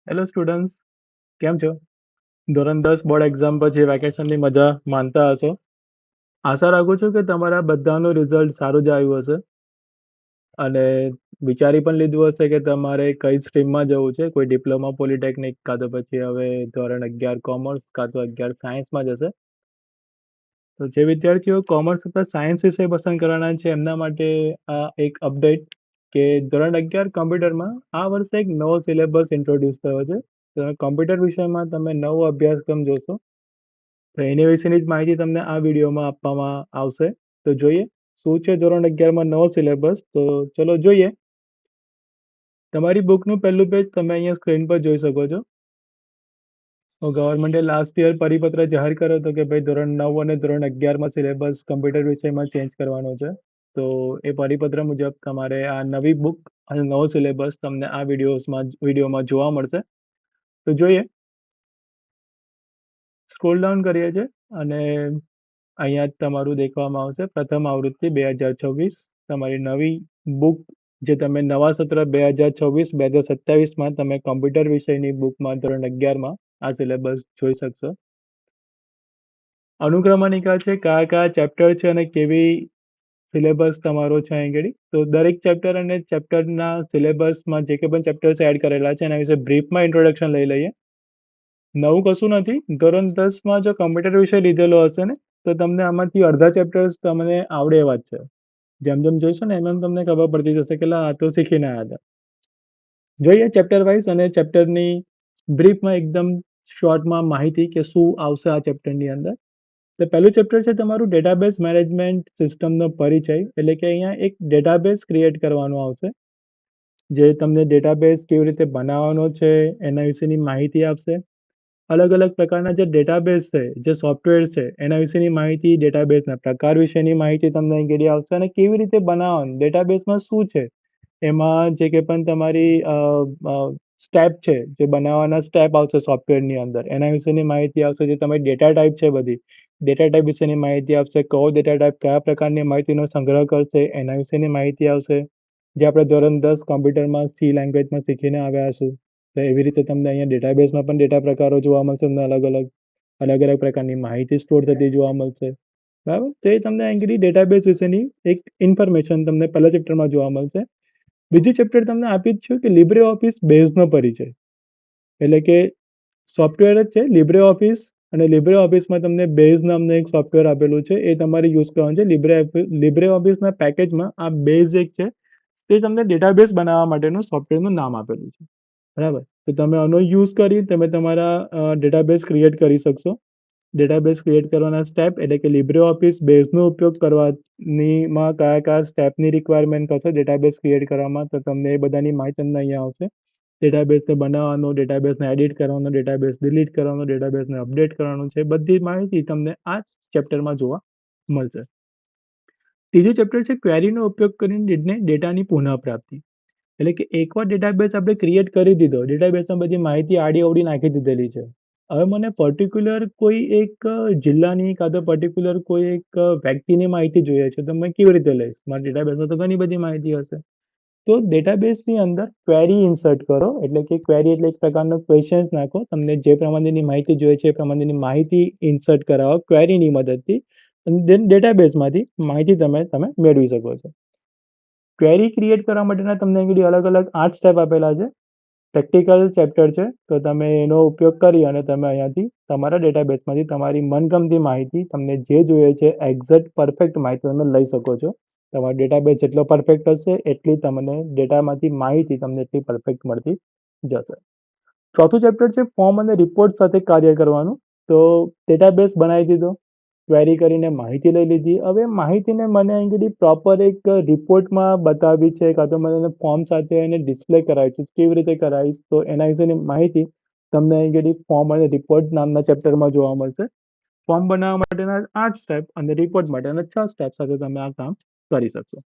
Hello students, કેમ છો? ધોરણ 10 બોર્ડ એક્ઝામ પછી વેકેશનની મજા માણતા હશો. આશા રાખું છું કે તમારા બધાનું રિઝલ્ટ સારું જ આવ્યું હશે અને વિચારી પણ લીધું હશે કે તમારે કઈ સ્ટ્રીમમાં જવું છે. કોઈ ડિપ્લોમા પોલિટેકનિક કાં તો પછી હવે ધોરણ 11 કોમર્સ કાં તો 11 સાયન્સમાં જશે. તો જે વિદ્યાર્થીઓ કોમર્સ અથવા સાયન્સ વિષય પસંદ કરવાના છે એમના માટે આ એક અપડેટ કે ધોરણ 11 કોમ્પ્યુટરમાં આ વર્ષે એક નવો સિલેબસ ઇન્ટ્રોડ્યુસ થયો છે. તો કોમ્પ્યુટર વિષયમાં તમે નવો અભ્યાસક્રમ જોશો. તો એની વિશેની જ માહિતી તમને આ વિડીયોમાં આપવામાં આવશે. તો જોઈએ શું છે ધોરણ 11માં નવો સિલેબસ. તો ચલો જોઈએ. તમારી બુકનું પહેલું પેજ તમે અહીંયા સ્ક્રીન પર જોઈ શકો છો. તો ગવર્મેન્ટે લાસ્ટ યર પરિપત્ર જાહેર કર્યો હતો કે ભાઈ ધોરણ 9 અને ધોરણ 11માં સિલેબસ કમ્પ્યુટર વિષયમાં ચેન્જ કરવાનો છે. તો એ પરિપત્ર મુજબ તમારે આ નવી બુક અને નવો સિલેબસ તમને આ વિડીયોમાં જોવા મળશે. તો જોઈએ. સ્ક્રોલ ડાઉન કરીએ છીએ અને અહીંયા તમારું દેખવામાં આવશે પ્રથમ આવૃત્તિ 2026. તમારી નવી બુક જે તમે નવા સત્ર 2026-2027માં તમે કોમ્પ્યુટર વિષયની બુકમાં ધોરણ 11માં આ સિલેબસ જોઈ શકશો. અનુક્રમણિકા છે, કયા કયા ચેપ્ટર છે અને કેવી સિલેબસ તમારો છે અહીં આગળ. તો દરેક ચેપ્ટર અને ચેપ્ટરના સિલેબસમાં જે કંઈ પણ ચેપ્ટર્સ એડ કરેલા છે એના વિશે બ્રીફમાં ઇન્ટ્રોડક્શન લઈ લઈએ. નવું કશું નથી. ધોરણ 10માં જો કમ્પ્યુટર વિષય લીધેલો હશે ને તો તમને આમાંથી અડધા ચેપ્ટર્સ તમને આવડે એવા જ છે. જેમ જેમ જોઈશો ને એમ તમને ખબર પડતી જશે કે આ તો શીખીને આવ્યા હતા. જોઈએ ચેપ્ટર વાઇઝ અને ચેપ્ટરની બ્રીફમાં એકદમ શોર્ટમાં માહિતી કે શું આવશે આ ચેપ્ટરની અંદર. તો પહેલું ચેપ્ટર છે તમારું ડેટાબેઝ મેનેજમેન્ટ સિસ્ટમનો પરિચય. એટલે કે અહીંયા એક ડેટાબેઝ ક્રિએટ કરવાનો આવશે જે તમને ડેટાબેઝ કેવી રીતે બનાવવાનો છે એના વિશેની માહિતી આપશે. અલગ અલગ પ્રકારના જે ડેટાબેઝ છે, જે સોફ્ટવેર છે એના વિશેની માહિતી, ડેટાબેઝના પ્રકાર વિશેની માહિતી તમને અહીં આવશે અને કેવી રીતે બનાવવાનું, ડેટાબેઝમાં શું છે એમાં જે કે પણ તમારી સ્ટેપ છે, જે બનાવવાના સ્ટેપ આવશે સોફ્ટવેરની અંદર એના વિશેની માહિતી આવશે. જે તમારી ડેટા ટાઈપ છે બધી ડેટા ટાઈપ વિશેની માહિતી આપશે. કયો ડેટા ટાઈપ કયા પ્રકારની માહિતીનો સંગ્રહ કરશે એના વિશેની માહિતી આવશે. જે આપણે ધોરણ 10 કોમ્પ્યુટરમાં સી લેંગ્વેજમાં શીખીને આવ્યા છું. તો એવી રીતે તમને અહીંયા ડેટાબેઝમાં પણ ડેટા પ્રકારો જોવા મળશે. તમને અલગ અલગ પ્રકારની માહિતી સ્ટોર થતી જોવા મળશે. બરાબર. તો એ તમને અહીં ડેટાબેઝ વિશેની એક ઇન્ફોર્મેશન તમને પહેલા ચેપ્ટરમાં જોવા મળશે. બીજું ચેપ્ટર તમને આપી જ છું કે લિબ્રે ઓફિસ બેઝનો પરિચય. એટલે કે સોફ્ટવેર જ છે લિબ્રે ઓફિસ અને લિબ્રે ઓફિસમાં તમને બેઝ નામનું એક સોફ્ટવેર આપેલું છે. એ તમારે યુઝ કરવાનું છે. લિબ્રે ઓફિસના પેકેજમાં આ બેઝ એક છે તે તમને ડેટાબેઝ બનાવવા માટેનું સોફ્ટવેરનું નામ આપેલું છે. બરાબર. તો તમે આનો યુઝ કરી તમે તમારા ડેટાબેઝ ક્રિએટ કરી શકશો. ડેટાબેઝ ક્રિએટ કરવાના સ્ટેપ એટલે કે લિબ્રે ઓફિસ બેઝનો ઉપયોગ કરવાનીમાં કયા કયા સ્ટેપની રિક્વાયરમેન્ટ હશે ડેટાબેઝ ક્રિએટ કરવામાં, તો તમને એ બધાની માહિતી તમને અહીંયા આવશે. ડેટાબેઝને બનાવવાનો, ડેટાબેઝને એડિટ કરવાનો, ડેટાબેઝ ડિલીટ કરવાનો, ડેટાબેઝને અપડેટ કરવાનું છે. બધી માહિતી તમને આ ચેપ્ટરમાં જોવા મળશે. ત્રીજું ચેપ્ટર છે ક્વેરીનો ઉપયોગ કરીને ડેટાની પુનઃપ્રાપ્તિ. એટલે કે એકવાર ડેટાબેઝ આપણે ક્રિએટ કરી દીધો, ડેટાબેઝમાં બધી માહિતી આડી અવડી નાખી દીધેલી છે. હવે મને પર્ટિક્યુલર કોઈ એક જિલ્લાની કાં તો પર્ટિક્યુલર કોઈ એક વ્યક્તિની માહિતી જોઈએ છે, તો મેં કેવી રીતે લઈશ? મારા ડેટાબેઝમાં તો ઘણી બધી માહિતી હશે. તો ડેટાબેઝની અંદર ક્વેરી ઇન્સર્ટ કરો. એટલે કે ક્વેરી એટલે એક પ્રકારનો ક્વેશ્ચન્સ નાખો. તમને જે પ્રમાણેની માહિતી જોઈએ છે એ પ્રમાણેની માહિતી ઇન્સર્ટ કરાવો ક્વેરીની મદદથી અને દેન ડેટાબેઝમાંથી માહિતી તમે મેળવી શકો છો. ક્વેરી ક્રિએટ કરવા માટેના તમને અહીં અલગ અલગ 8 સ્ટેપ આપેલા છે. પ્રેક્ટિકલ ચેપ્ટર છે તો તમે એનો ઉપયોગ કરી અને તમે અહીંયાથી તમારા ડેટાબેઝમાંથી તમારી મનગમતી માહિતી તમને જે જોઈએ છે એક્ઝેક્ટ પરફેક્ટ માહિતી તમે લઈ શકો છો. તમારો ડેટાબેઝ જેટલો પરફેક્ટ હશે એટલી તમને ડેટામાંથી માહિતી તમને એટલી પરફેક્ટ મળતી જશે. ચોથું ચેપ્ટર છે ફોર્મ અને રિપોર્ટ સાથે કાર્ય કરવાનું. તો ડેટાબેઝ બનાવી દીધો, ક્વેરી કરીને માહિતી લઈ લીધી. હવે માહિતીને મને અહીં પ્રોપર એક રિપોર્ટમાં બતાવવી છે કાં તો મને ફોર્મ સાથે એને ડિસ્પ્લે કરાવી છે. કેવી રીતે કરાવીશ? તો એના વિશેની માહિતી તમને અહીં ફોર્મ અને રિપોર્ટ નામના ચેપ્ટરમાં જોવા મળશે. ફોર્મ બનાવવા માટેના 8 સ્ટેપ અને રિપોર્ટ માટેના 6 સ્ટેપ સાથે તમે આ કામ કરી શકશો.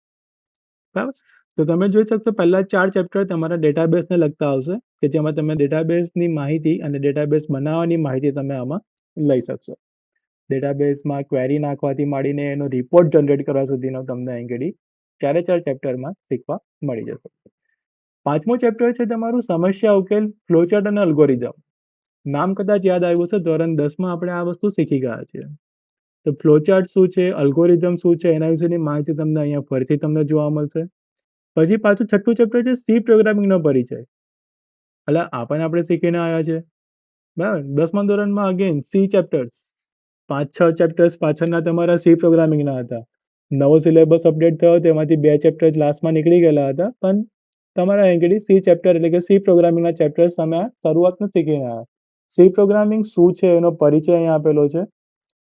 બરાબર. તો તમે જોઈ શકશો પહેલા 4 ચેપ્ટર તમારા ડેટાબેઝને લગતા આવશે કે જેમાં તમે ડેટાબેઝની માહિતી અને ડેટાબેઝ બનાવવાની માહિતી તમે આમાં લઈ શકશો. ડેટાબેઝમાં ક્વેરી નાખવાથી માંડીને એનો રિપોર્ટ જનરેટ કરવા સુધીનો તમને અહીં 4 ચેપ્ટરમાં શીખવા મળી જશે. 5મું ચેપ્ટર છે તમારું સમસ્યા ઉકેલ, ફ્લોચાર્ટ અને અલ્ગોરિધમ. નામ કદાચ યાદ આવ્યું છે, ધોરણ 10માં આપણે આ વસ્તુ શીખી ગયા છીએ. તો ફ્લોચાર્ટ શું છે, અલ્ગોરિધમ શું છે, એના વિશેની માહિતી તમને અહીંયા ફરીથી તમને જોવા મળશે. પછી પાછું 6થું ચેપ્ટર છે સી પ્રોગ્રામિંગનો પરિચય. એટલે આ પણ આપણે શીખીને આવ્યા છે. બરાબર. 10મા ધોરણમાં અગેન સી ચેપ્ટર્સ 5-6 ચેપ્ટર્સ પાછળના તમારા સી પ્રોગ્રામિંગના હતા. નવો સિલેબસ અપડેટ થયો તેમાંથી 2 ચેપ્ટર લાસ્ટમાં નીકળી ગયેલા હતા, પણ તમારા આગળ સી ચેપ્ટર એટલે કે સી પ્રોગ્રામિંગના ચેપ્ટર્સ તમે શરૂઆતમાં શીખીને આવ્યા. સી પ્રોગ્રામિંગ શું છે એનો પરિચય અહીંયા આપેલો છે.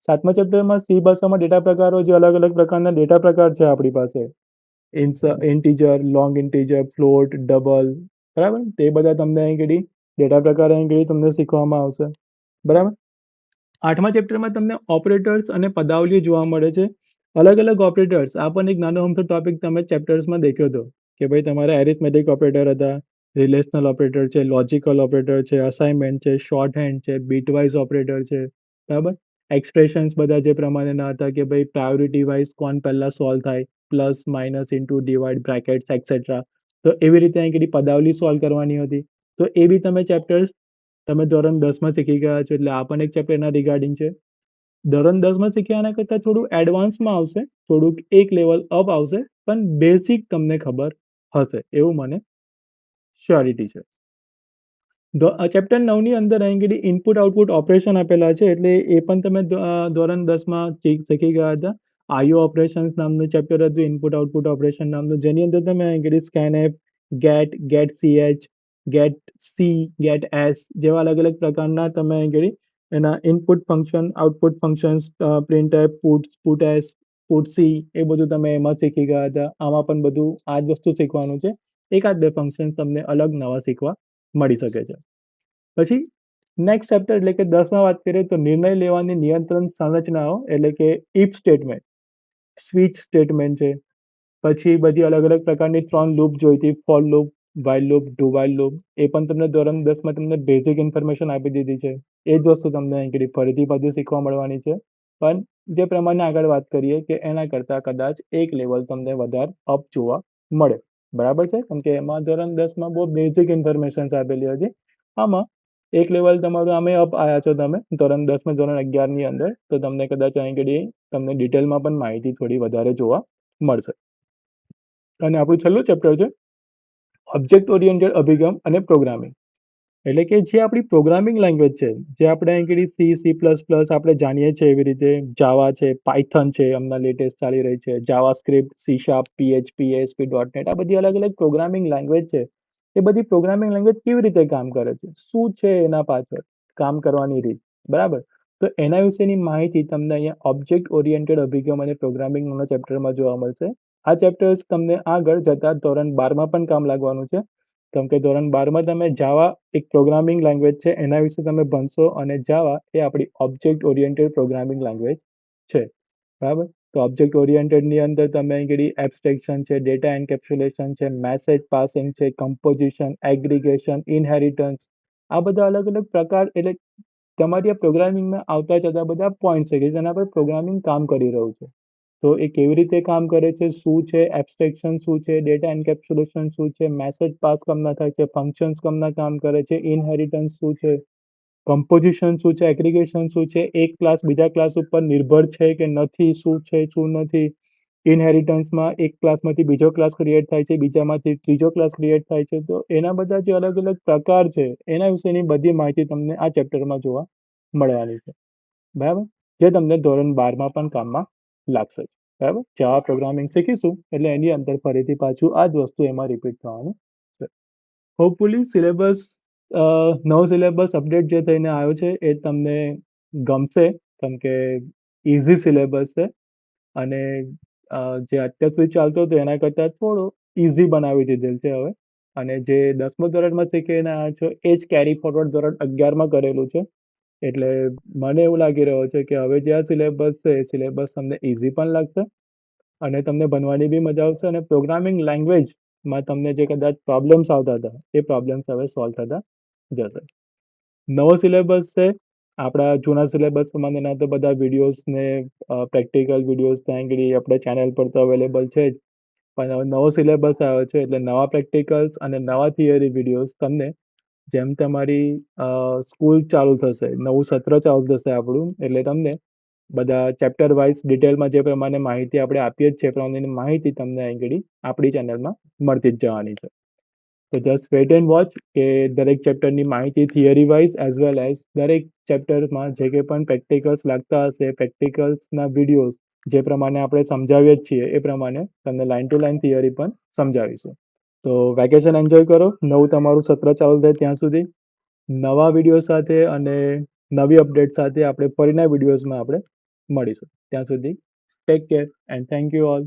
7મા ચેપ્ટરમાં સી ભાષામાં ડેટા પ્રકારો, જે અલગ અલગ પ્રકારના ડેટા પ્રકાર છે આપણી પાસે, integer, long integer, float, double, બરાબર. તે બધા તમને અહીં ઘડી ડેટા પ્રકાર અહીં ઘડી તમને શીખવામાં આવશે. બરાબર. 8મા ચેપ્ટરમાં તમને ઓપરેટર્સ અને પદાવલી જોવા મળે છે. અલગ અલગ ઓપરેટર્સ. આ પણ એક નાનો અમથો ટોપિક તમે ચેપ્ટર્સમાં દેખ્યો હતો કે ભાઈ તમારા એરિથમેટિક ઓપરેટર હતા, રિલેશનલ ઓપરેટર છે, લોજિકલ ઓપરેટર છે, અસાઇનમેન્ટ છે, શોર્ટ હેન્ડ છે, બીટવાઇઝ ઓપરેટર છે. બરાબર. એક્સપ્રેશન્સ બધા જે પ્રમાણેના હતા કે ભાઈ પ્રાયોરિટી વાઇઝ કોણ પહેલા સોલ્વ થાય, plus minus into divide brackets et cetera. તો એવી રીતે અહીં કેટલી પદાવલી સોલ્વ કરવાની હતી. તો એ બી તમે ચેપ્ટર્સ તમે ધોરણ 10માં શીખી ગયા છો. એટલે આ પણ એક ચેપ્ટર એના રિગાર્ડિંગ છે. ધોરણ 10માં શીખ્યા એના કરતાં થોડું એડવાન્સમાં આવશે, થોડુંક એક લેવલ અપ આવશે, પણ બેસિક તમને ખબર હશે એવું મને શ્યોરિટી છે. ચેપ્ટર 9ની અંદર અહીં આગળ ઇનપુટ આઉટપુટ ઓપરેશન આપેલા છે, એટલે એ પણ તમે ધોરણ 10માં શીખી ગયા હતા. આઈઓ ઓપરેશન્સ નામનું ચેપ્ટર હતું, ઇનપુટ આઉટપુટ ઓપરેશન નામનું, જેની અંદર તમે અહીં આગળ scanf, get CH, get C, get S જેવા અલગ અલગ પ્રકારના તમે અહીં આગળ એના input function, output functions, printf, put S, put C, એ બધું તમે એમાં શીખી ગયા હતા. આમાં પણ બધું આ જ વસ્તુ શીખવાનું છે. એકાદ બે ફંક્શન તમને અલગ નવા શીખવા મળી શકે છે. પછી નેક્સ્ટ ચેપ્ટર એટલે કે 10માં વાત કરીએ તો નિર્ણય લેવાની નિયંત્રણ સંરચનાઓ, એટલે કે ઇફ સ્ટેટમેન્ટ, સ્વિચ સ્ટેટમેન્ટ છે. પછી બધી અલગ અલગ પ્રકારની 3 લૂપ જોઈતી, for loop, while loop, do while loop. એ પણ તમને ધોરણ 10માં તમને બેઝિક ઇન્ફોર્મેશન આપી દીધી છે. એ જ વસ્તુ તમને અહીં ફરીથી પાછું શીખવા મળવાની છે. પણ જે પ્રમાણે આગળ વાત કરીએ કે એના કરતાં કદાચ એક લેવલ તમને વધારે અપ જોવા મળે. બરાબર છે. કેમ કે એમાં ધોરણ 10માં બહુ બેઝિક ઇન્ફોર્મેશન આપેલી હતી. આમાં એક લેવલ તમારું આમે અપ આવ્યા છો તમે ધોરણ 10માં ધોરણ 11ની અંદર, તો તમને કદાચ અહીં ઘડી તમને ડિટેલમાં પણ માહિતી થોડી વધારે જોવા મળશે. અને આપણું છેલ્લું ચેપ્ટર છે ઓબ્જેક્ટ ઓરિએન્ટેડ અભિગમ અને પ્રોગ્રામિંગ. એટલે કે જે આપણી પ્રોગ્રામિંગ લેંગ્વેજ છે, જે આપણે અહીં ઘડી સી, સી પ્લસ પ્લસ આપણે જાણીએ છીએ એવી રીતે, જાવા છે, પાયથન છે, હમણાં લેટેસ્ટ ચાલી રહી છે, JavaScript, C sharp, PHP, SP dot net, આ બધી અલગ અલગ પ્રોગ્રામિંગ લેંગ્વેજ છે. એ બધી પ્રોગ્રામિંગ લેંગ્વેજ કેવી રીતે કામ કરે છે, શું છે એના પાછળ કામ કરવાની રીત, બરાબર. તો એના વિશેની માહિતી તમને અહીંયા ઓબ્જેક્ટ ઓરિએન્ટેડ અભિગમ અને પ્રોગ્રામિંગના ચેપ્ટરમાં જોવા મળશે. આ ચેપ્ટર્સ તમને આગળ જતા ધોરણ 12માં પણ કામ લાગવાનું છે. કેમ કે ધોરણ 12માં તમે જાવા એક પ્રોગ્રામિંગ લેંગ્વેજ છે, એના વિશે તમે ભણશો, અને જાવા એ આપણી ઓબ્જેક્ટ ઓરિએન્ટેડ પ્રોગ્રામિંગ લેંગ્વેજ છે. બરાબર. તો ઓબ્જેક્ટ ઓરિએન્ટેડની અંદર તમે અહીં ઘડી એબ્સ્ટ્રેક્શન છે, ડેટા એન્કેપ્સ્યુલેશન છે, મેસેજ પાસિંગ છે, કમ્પોઝિશન, એગ્રીગેશન, ઇનહેરિટન્સ, આ બધા અલગ અલગ પ્રકાર, એટલે તમારી આ પ્રોગ્રામિંગમાં આવતા જતા બધા પોઈન્ટ છે કે જેના પર પ્રોગ્રામિંગ કામ કરી રહ્યું છે. તો એ કેવી રીતે કામ કરે છે, શું છે એબ્સ્ટ્રેક્શન, શું છે ડેટા એન્કેપ્સ્યુલેશન, શું છે મેસેજ પાસ કમના થાય છે, ફંક્શન્સ કમના કામ કરે છે, ઇનહેરિટન્સ શું છે, કમ્પોઝિશન શું છે, એગ્રીગેશન શું છે, એક ક્લાસ બીજા ક્લાસ ઉપર નિર્ભર છે કે નથી, શું છે શું નથી, ઇનહેરિટન્સમાં એક ક્લાસમાંથી બીજો ક્લાસ ક્રિએટ થાય છે, બીજામાંથી ત્રીજો ક્લાસ ક્રિએટ થાય છે. તો એના બધા જે અલગ અલગ પ્રકાર છે એના વિશેની બધી માહિતી તમને આ ચેપ્ટરમાં જોવા મળવાની છે. બરાબર. જે તમને ધોરણ 12માં પણ કામમાં લાગશે. બરાબર. જાવા પ્રોગ્રામિંગ શીખીશું એટલે એની અંદર ફરીથી પાછું આ જ વસ્તુ એમાં રિપીટ થવાનું છે. હોપફુલી સિલેબસ, નવો સિલેબસ અપડેટ જે થઈને આવ્યો છે એ તમને ગમશે, કેમ કે ઇઝી સિલેબસ છે, અને જે અત્યાર સુધી ચાલતો હતો એના કરતાં થોડો ઇઝી બનાવી દીધેલ છે હવે. અને જે 10મા ધોરણમાં શીખીને આવ્યા છો એ જ કેરી ફોરવર્ડ ધોરણ 11માં કરેલું છે. એટલે મને એવું લાગી રહ્યું છે કે હવે જે આ સિલેબસ છે એ સિલેબસ તમને ઇઝી પણ લાગશે, અને તમને ભણવાની બી મજા આવશે, અને પ્રોગ્રામિંગ લેંગ્વેજમાં તમને જે કદાચ પ્રોબ્લેમ્સ આવતા હતા એ પ્રોબ્લેમ્સ હવે સોલ્વ થતા જશે. નવો સિલેબસ છે. આપણા જૂના સિલેબસ પ્રમાણેના તો બધા વિડીયોઝ ને પ્રેક્ટિકલ વિડીયોઝ ત્યાં આગળ આપણે ચેનલ પર તો અવેલેબલ છે જ. પણ હવે નવો સિલેબસ આવ્યો છે એટલે નવા પ્રેક્ટિકલ્સ અને નવા થિયરી વિડીયોઝ તમને જેમ તમારી સ્કૂલ ચાલુ થશે, નવું સત્ર ચાલુ થશે આપણું, એટલે તમને બધા ચેપ્ટર વાઇઝ ડિટેલમાં જે પ્રમાણે માહિતી આપણે આપીએ જ છે એ પ્રમાણેની માહિતી તમને અહીં ઘડી આપણી ચેનલમાં મળતી જ જવાની છે. તો જસ્ટ વેઇટ એન્ડ વોચ કે દરેક ચેપ્ટરની માહિતી theory wise as well as દરેક ચેપ્ટરમાં જે કંઈ પણ પ્રેક્ટિકલ્સ લાગતા હશે પ્રેક્ટિકલ્સના વિડીયોઝ જે પ્રમાણે આપણે સમજાવીએ જ છીએ એ પ્રમાણે તમને લાઇન ટુ લાઇન થિયરી પણ સમજાવીશું. તો વેકેશન એન્જોય કરો, નવું તમારું સત્ર ચાલુ થાય ત્યાં સુધી. નવા વિડીયો સાથે અને નવી અપડેટ સાથે આપણે ફરીના વિડીયોઝમાં આપણે મળીશું. ત્યાં સુધી take care and thank you all.